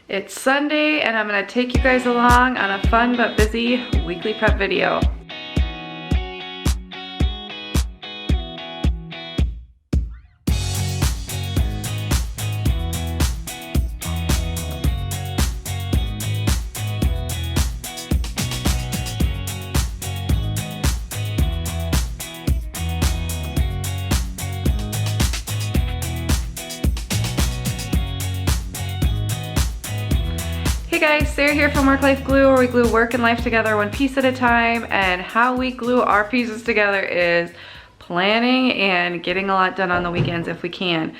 It's Sunday and I'm gonna take you guys along on a fun but busy weekly prep video. Hey guys, Sarah here from Work Life Glue, where we glue work and life together one piece at a time. And how we glue our pieces together is planning and getting a lot done on the weekends if we can.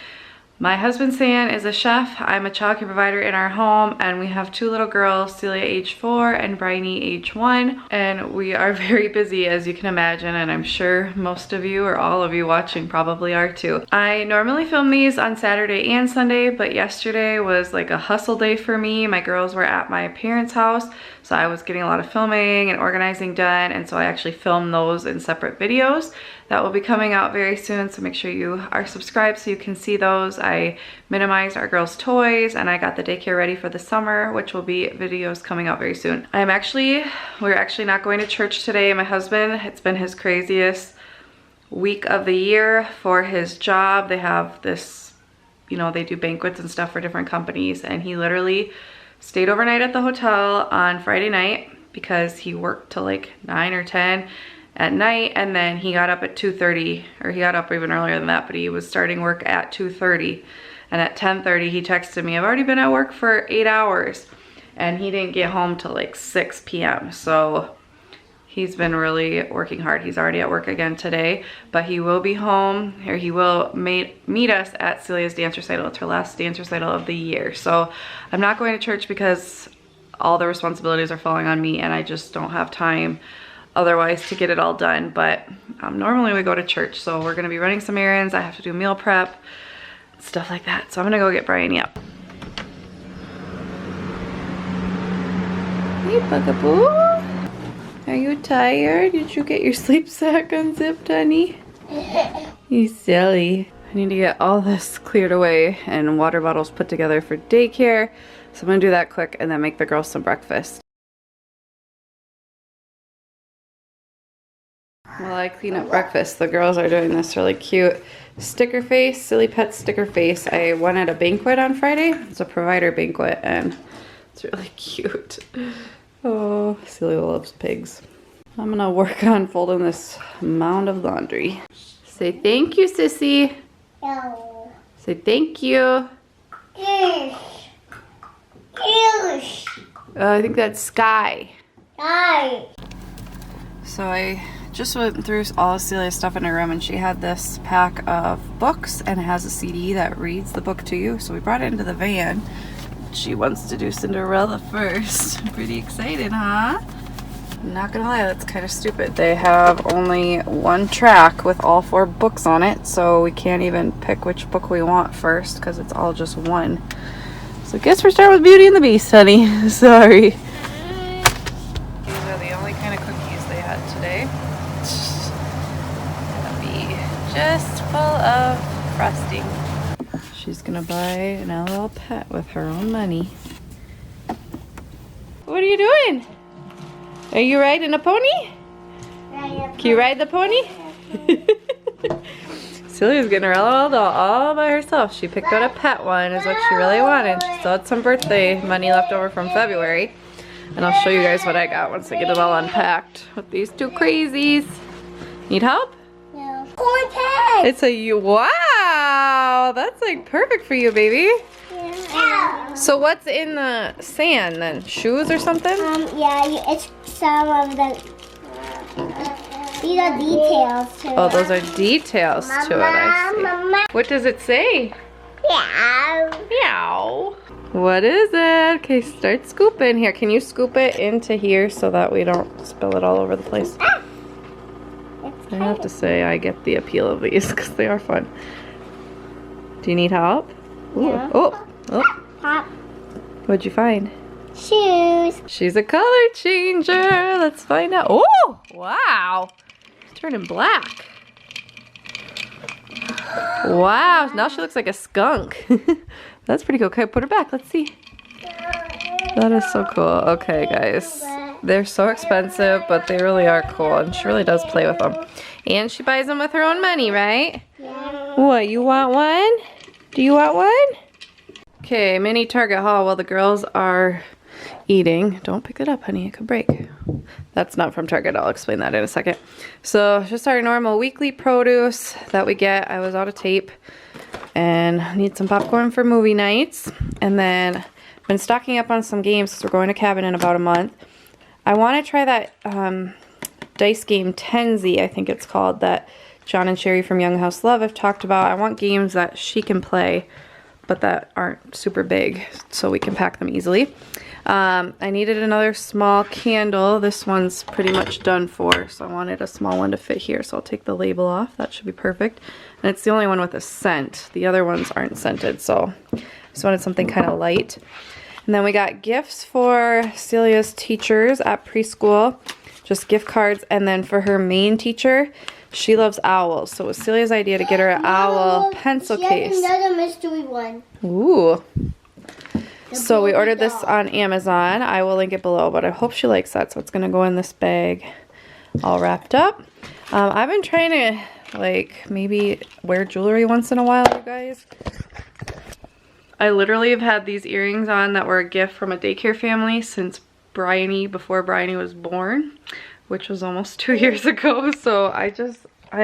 My husband Sam is a chef. I'm a childcare provider in our home, and we have two little girls, Celia age 4 and Bryony age 1. And we are very busy, as you can imagine, and I'm sure most of you or all of you watching probably are too. I normally film these on Saturday and Sunday, but yesterday was like a hustle day for me. My girls were at my parents' house, so I was getting a lot of filming and organizing done, and so I actually filmed those in separate videos that will be coming out very soon, so make sure you are subscribed so you can see those. I minimized our girls' toys and I got the daycare ready for the summer, which will be videos coming out very soon. We're actually not going to church today. My husband, it's been his craziest week of the year for his job. They have this, you know, they do banquets and stuff for different companies, and he literally stayed overnight at the hotel on Friday night because he worked till like 9 or 10 at night, and then he got up at 2:30, or he got up even earlier than that, but he was starting work at 2:30, and at 10:30 he texted me, I've already been at work for 8 hours, and he didn't get home till like 6 p.m. So he's been really working hard. He's already at work again today, but he will be home, or he will meet us at Celia's dance recital. It's her last dance recital of the year. So I'm not going to church because all the responsibilities are falling on me and I just don't have time otherwise to get it all done. But normally we go to church, so we're gonna be running some errands. I have to do meal prep, stuff like that. So I'm gonna go get Bryony up. Hey, Bugaboo. Are you tired? Did you get your sleep sack unzipped, honey? You silly. I need to get all this cleared away and water bottles put together for daycare. So I'm gonna do that quick and then make the girls some breakfast. While I clean up breakfast, the girls are doing this really cute sticker face, Silly Pet sticker face. I went at a banquet on Friday. It's a provider banquet and it's really cute. Oh, Celia loves pigs. I'm gonna work on folding this mound of laundry. Say thank you, sissy. No. Say thank you. Yes. Yes. I think that's Sky. Hi. So I just went through all of Celia's stuff in her room, and she had this pack of books and it has a CD that reads the book to you. So we brought it into the van. She wants to do Cinderella first. Pretty excited, huh? I'm not gonna lie, that's kind of stupid. They have only one track with all 4 books on it, so we can't even pick which book we want first because it's all just one. So I guess we're starting with Beauty and the Beast, honey. Sorry. These are the only kind of cookies they had today. Gonna be just full of frosting. She's gonna buy an LL pet with her own money. What are you doing? Are you riding a pony? Can you ride the pony? Celia's getting her LL doll all by herself. She picked out a pet one, is what she really wanted. She still had some birthday money left over from February. And I'll show you guys what I got once I get it all unpacked with these two crazies. Need help? No. Corn pet. It's a, wow, that's like perfect for you, baby. Yeah. So what's in the sand then? Shoes or something? Yeah, it's some of the, these are details to it. Oh, those are details to it, I see. Mama. What does it say? Yeah. Meow. What is it? Okay, start scooping here. Can you scoop it into here so that we don't spill it all over the place? Ah. I have to say I get the appeal of these because they are fun. Do you need help? Ooh. Yeah. Oh. Pop. What'd you find? Shoes. She's a color changer. Let's find out. Oh, wow. It's turning black. Wow, now she looks like a skunk. That's pretty cool. Okay, put her back. Let's see. That is so cool. Okay, guys. They're so expensive, but they really are cool, and she really does play with them. And she buys them with her own money, right? Yeah. What, you want one? Do you want one? Okay, mini Target haul while the girls are eating. Don't pick it up, honey. It could break. That's not from Target. I'll explain that in a second. So, just our normal weekly produce that we get. I was out of tape and need some popcorn for movie nights. And then I've been stocking up on some games because we're going to cabin in about a month. I want to try that dice game Tenzi, I think it's called, that John and Sherry from Young House Love have talked about. I want games that she can play, but that aren't super big, so we can pack them easily. I needed another small candle. This one's pretty much done for, so I wanted a small one to fit here, so I'll take the label off. That should be perfect. And it's the only one with a scent. The other ones aren't scented, so I just wanted something kind of light. And then we got gifts for Celia's teachers at preschool, just gift cards. And then for her main teacher, she loves owls, so it was Celia's idea to get her an owl pencil case. She has another mystery one. Ooh. So we ordered this on Amazon. I will link it below, but I hope she likes that. So it's going to go in this bag all wrapped up. I've been trying to, like, maybe wear jewelry once in a while, you guys. I literally have had these earrings on that were a gift from a daycare family since Bryony, before Bryony was born, which was almost 2 years ago. So I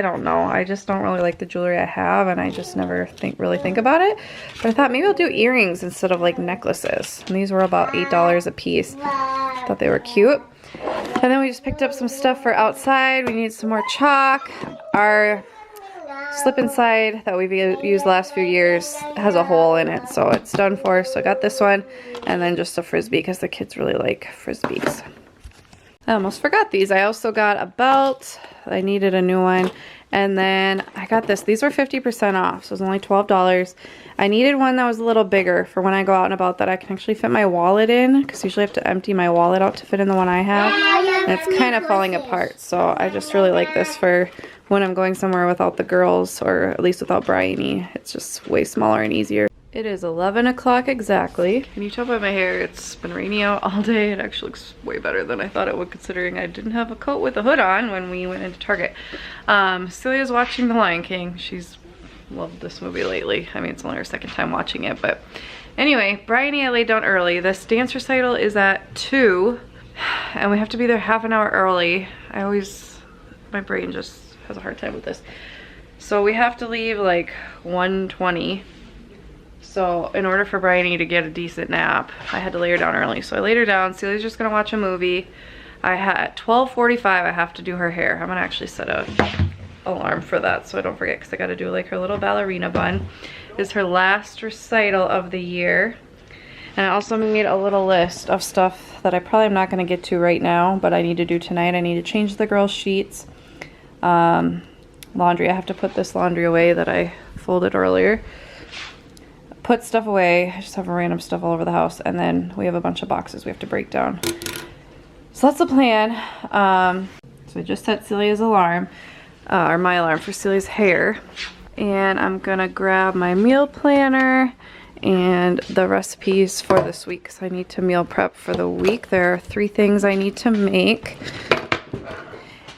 don't know. I just don't really like the jewelry I have, and I just never really think about it. But I thought maybe I'll do earrings instead of like necklaces. And these were about $8 a piece. I thought they were cute. And then we just picked up some stuff for outside. We need some more chalk. Our slip inside that we've used the last few years has a hole in it, so it's done for. So I got this one, and then just a Frisbee because the kids really like Frisbees. I almost forgot these. I also got a belt. I needed a new one. And then I got this. These were 50% off, so it was only $12. I needed one that was a little bigger for when I go out and about, that I can actually fit my wallet in, because usually I have to empty my wallet out to fit in the one I have. And it's kind of falling apart, so I just really like this for when I'm going somewhere without the girls, or at least without Bryony. It's just way smaller and easier. It is 11 o'clock exactly. Can you tell by my hair? It's been raining out all day. It actually looks way better than I thought it would, considering I didn't have a coat with a hood on when we went into Target. Celia's watching The Lion King. She's loved this movie lately. I mean, it's only her second time watching it, but anyway, Bryony I laid down early. This dance recital is at 2, and we have to be there half an hour early. My brain just has a hard time with this. So we have to leave like 1:20. So in order for Bryony to get a decent nap, I had to lay her down early. So I laid her down. Celia's just gonna watch a movie. At 12:45, I have to do her hair. I'm gonna actually set a alarm for that so I don't forget, because I gotta do like her little ballerina bun. This is her last recital of the year. And I also made a little list of stuff that I probably am not gonna get to right now, but I need to do tonight. I need to change the girls' sheets. Laundry, I have to put this laundry away that I folded earlier. Put stuff away. I just have random stuff all over the house, and then we have a bunch of boxes we have to break down. So that's the plan. So I just set Celia's alarm, or my alarm for Celia's hair, and I'm gonna grab my meal planner and the recipes for this week, because I need to meal prep for the week. There are 3 things I need to make.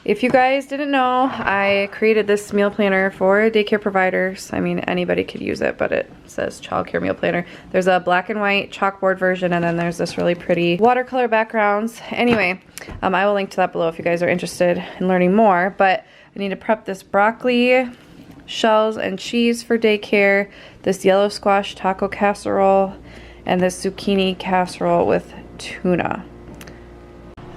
If you guys didn't know, I created this meal planner for daycare providers. I mean, anybody could use it, but it says childcare meal planner. There's a black and white chalkboard version, and then there's this really pretty watercolor backgrounds. Anyway, I will link to that below if you guys are interested in learning more. But I need to prep this broccoli, shells, and cheese for daycare, this yellow squash taco casserole, and this zucchini casserole with tuna.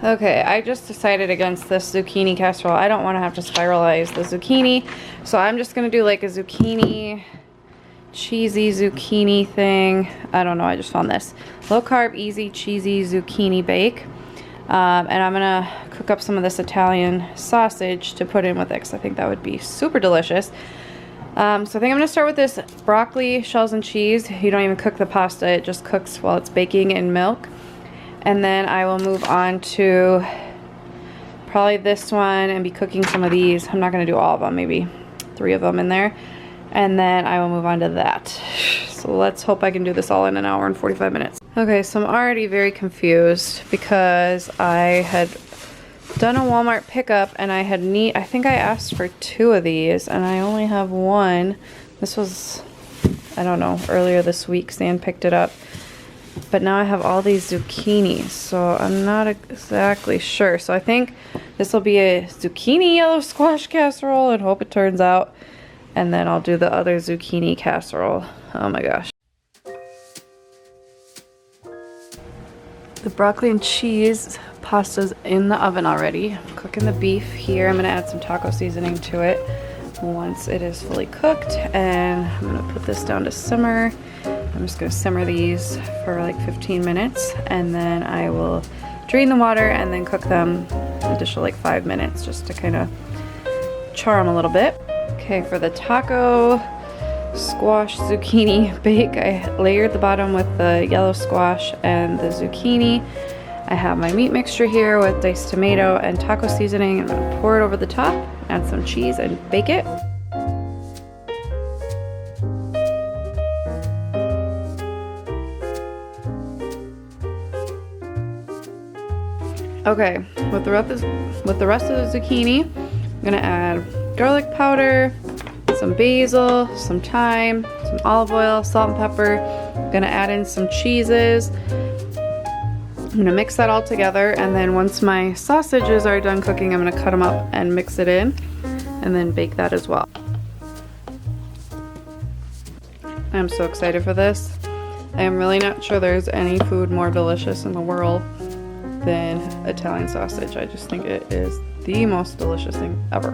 Okay, I just decided against this zucchini casserole. I don't want to have to spiralize the zucchini, so I'm just going to do like a zucchini, cheesy zucchini thing. I don't know, I just found this. Low carb, easy, cheesy zucchini bake. And I'm going to cook up some of this Italian sausage to put in with it, because I think that would be super delicious. So I think I'm going to start with this broccoli, shells, and cheese. You don't even cook the pasta, it just cooks while it's baking in milk. And then I will move on to probably this one and be cooking some of these. I'm not going to do all of them, maybe 3 of them in there. And then I will move on to that. So let's hope I can do this all in an hour and 45 minutes. Okay, so I'm already very confused because I had done a Walmart pickup and I think I asked for 2 of these and I only have 1. This was, I don't know, earlier this week. Stan picked it up. But now I have all these zucchinis, so I'm not exactly sure. So I think this will be a zucchini yellow squash casserole and hope it turns out. And then I'll do the other zucchini casserole. Oh my gosh. The broccoli and cheese pasta's in the oven already. I'm cooking the beef here. I'm gonna add some taco seasoning to it once it is fully cooked. And I'm gonna put this down to simmer. I'm just gonna simmer these for like 15 minutes and then I will drain the water and then cook them an additional like 5 minutes just to kind of char them a little bit. Okay, for the taco squash zucchini bake, I layered the bottom with the yellow squash and the zucchini. I have my meat mixture here with diced tomato and taco seasoning. I'm gonna pour it over the top, add some cheese and bake it. Okay, with the rest of the zucchini, I'm gonna add garlic powder, some basil, some thyme, some olive oil, salt and pepper. I'm gonna add in some cheeses. I'm gonna mix that all together, and then once my sausages are done cooking, I'm gonna cut them up and mix it in, and then bake that as well. I'm so excited for this. I am really not sure there's any food more delicious in the world than Italian sausage. I just think it is the most delicious thing ever.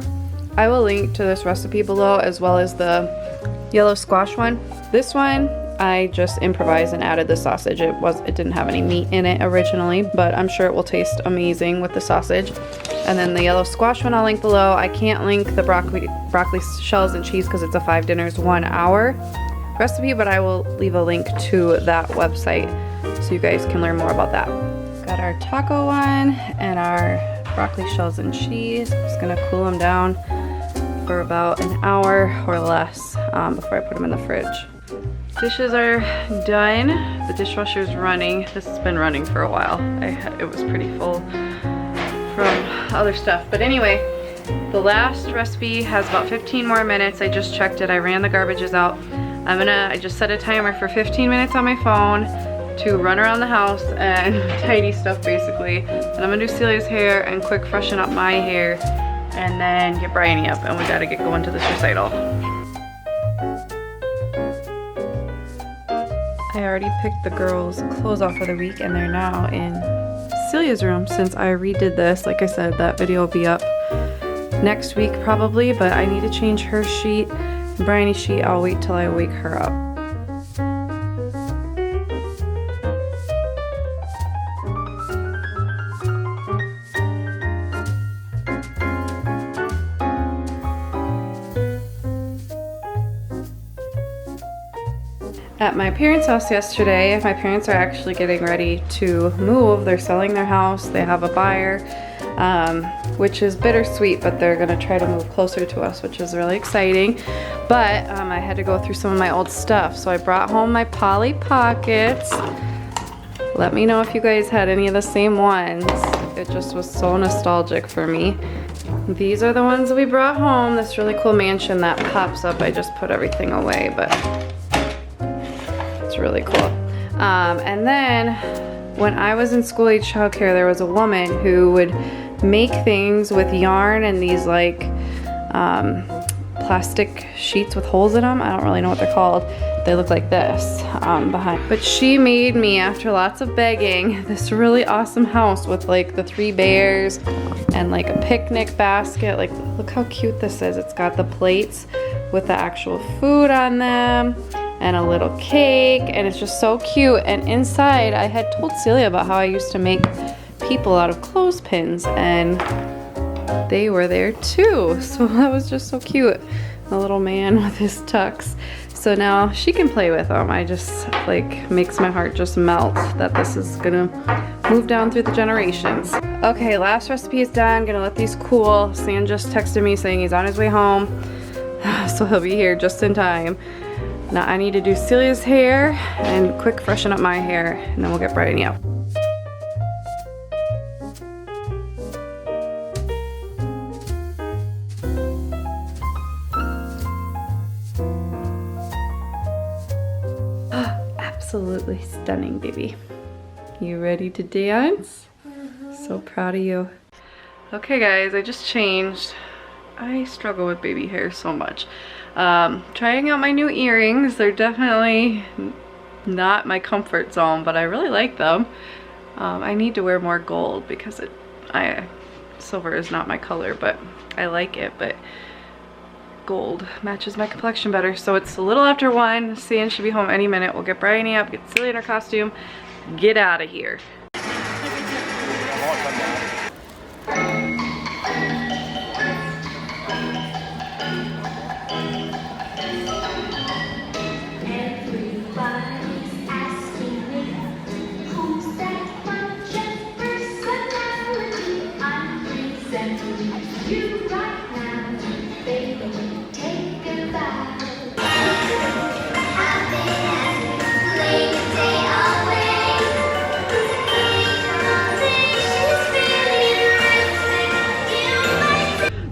I will link to this recipe below as well as the yellow squash one. This one I just improvised and added the sausage. It didn't have any meat in it originally, but I'm sure it will taste amazing with the sausage. And then the yellow squash one I'll link below. I can't link the broccoli shells and cheese because it's a 5 dinners 1 hour recipe, but I will leave a link to that website so you guys can learn more about that. Got our taco one and our broccoli shells and cheese. I'm just gonna cool them down for about an hour or less before I put them in the fridge. Dishes are done. The dishwasher's running. This has been running for a while. It was pretty full from other stuff. But anyway, the last recipe has about 15 more minutes. I just checked it. I ran the garbages out. I just set a timer for 15 minutes on my phone to run around the house and tidy stuff basically. And I'm gonna do Celia's hair and quick freshen up my hair and then get Bryony up, and we gotta get going to this recital. I already picked the girls' clothes off for the week and they're now in Celia's room since I redid this. Like I said, that video will be up next week probably, but I need to change her sheet. Bryony's sheet, I'll wait till I wake her up. At my parents' house yesterday, my parents are actually getting ready to move. They're selling their house. They have a buyer, which is bittersweet, but they're gonna try to move closer to us, which is really exciting. But I had to go through some of my old stuff. So I brought home my Polly Pockets. Let me know if you guys had any of the same ones. It just was so nostalgic for me. These are the ones that we brought home. This really cool mansion that pops up. I just put everything away, but really cool. And then when I was in school age childcare, there was a woman who would make things with yarn and these like plastic sheets with holes in them. I don't really know what they're called. They look like this behind. But she made me, after lots of begging, this really awesome house with like the 3 bears and like a picnic basket. Like, look how cute this is. It's got the plates with the actual food on them and a little cake, and it's just so cute. And inside, I had told Celia about how I used to make people out of clothespins, and they were there too. So that was just so cute. A little man with his tux. So now she can play with them. I just, like, makes my heart just melt that this is gonna move down through the generations. Okay, last recipe is done. Gonna let these cool. Sam just texted me saying he's on his way home, so he'll be here just in time. Now I need to do Celia's hair and quick freshen up my hair, and then we'll get Bryony up. Absolutely stunning, baby. You ready to dance? So proud of you. Okay guys, I just changed. I struggle with baby hair so much. Trying out my new earrings. They're definitely not my comfort zone, but I really like them. I need to wear more gold because silver is not my color, but I like it, but gold matches my complexion better. So it's a little after 1. Cian should be home any minute. We'll get Bryony up, get Celia in her costume, get out of here.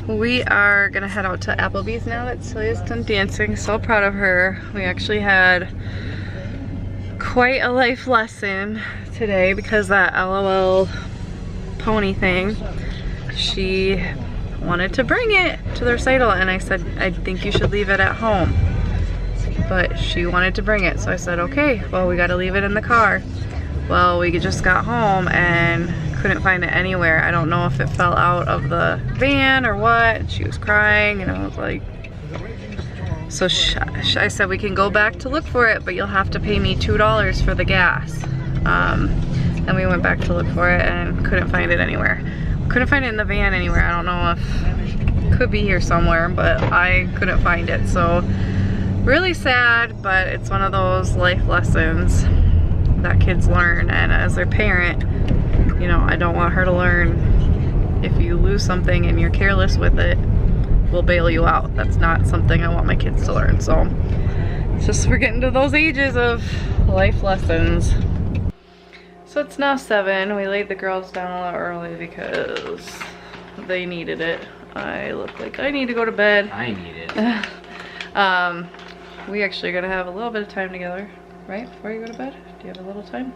We are gonna head out to Applebee's now that Celia's done dancing. So proud of her. We actually had quite a life lesson today because that LOL pony thing, she wanted to bring it to the recital, and I said, I think you should leave it at home. But she wanted to bring it, so I said, okay, well, we gotta leave it in the car. Well, we just got home and couldn't find it anywhere. I don't know if it fell out of the van or what. She was crying, and I was like, so I said, we can go back to look for it, but you'll have to pay me $2 for the gas. And we went back to look for it and couldn't find it anywhere. Couldn't find it in the van anywhere. I don't know if it could be here somewhere, but I couldn't find it. So really sad, but it's one of those life lessons that kids learn, and as their parent, you know, I don't want her to learn if you lose something and you're careless with it, we'll bail you out. That's not something I want my kids to learn. So it's just, we're getting to those ages of life lessons. So it's now 7. We laid the girls down a lot early because they needed it. I look like I need to go to bed. I need it. We actually are gonna have a little bit of time together, right? Before you go to bed? Do you have a little time?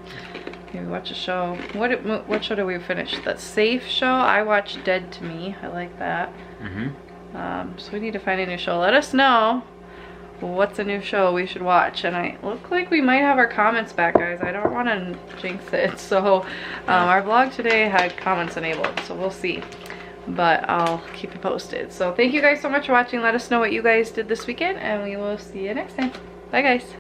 Maybe watch a show. What show did we finish? That Safe show? I watched Dead to Me. I like that. So we need to find a new show. Let us know what's a new show we should watch. And I look like we might have our comments back, guys. I don't want to jinx it. So our vlog today had comments enabled, so we'll see. But I'll keep you posted. So thank you guys so much for watching. Let us know what you guys did this weekend, and we will see you next time. Bye, guys.